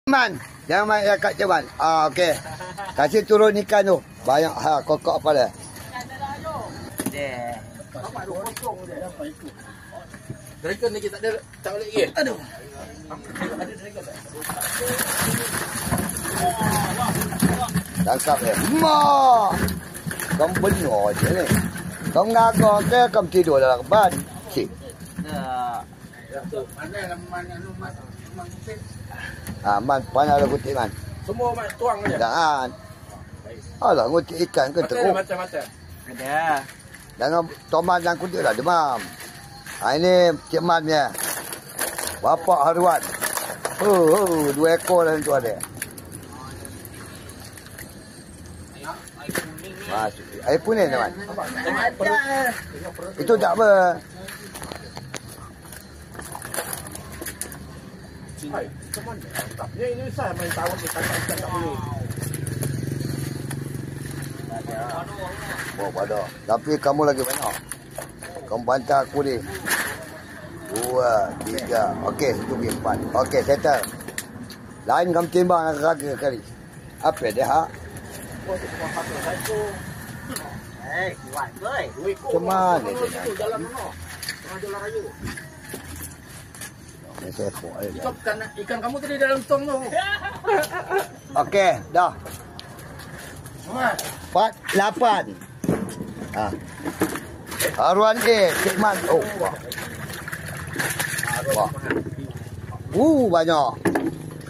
Man, jangan main kat Ceman. Okey. Kasih turun ikan tu. Banyak kokok apa dia? Nampak tu kosong dia. Dragon lagi tak ada, tak boleh lagi. Aduh. Ada dragon tak? Tangkap dia. Mak. Kau benar je ni. Kau ngagak ke kau tidur dalam ban? Cik. Man panah dah kutip man. Semua mat tuang aja. Jangan. Alah kutip ikan ke teruk. Macam-macam. Ada. Jangan tomat dan kutip lah demam. Ini Cik Man punya. Bapak Haruan. 2 ekor dalam tu ada. Air kuning teman. Itu tak apa. Hai, teman. Dia ini saya main tawar di tak boleh. Oh, pada. Tapi kamu lagi banyak. Kamu bantar aku ni. 2, 3. Okey, itu pergi 4. Okey, settle. Lain kamu timbang raga kali. Apa dia hak? Kuat boy. Macam mana dia? Jalan mana? Jalan raya. Ini sepok dia. Ikan kamu tadi dalam tong tu. Okey, dah. 8. Haruan A, Cik Man. Oh, wah. Banyak.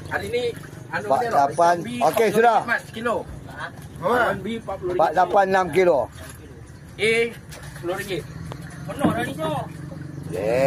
Hari ni 48. Okey, sudah. Kilo. B 40 ringgit. 486 kilo. A RM10. Penuh dah ni, Syok. Okey.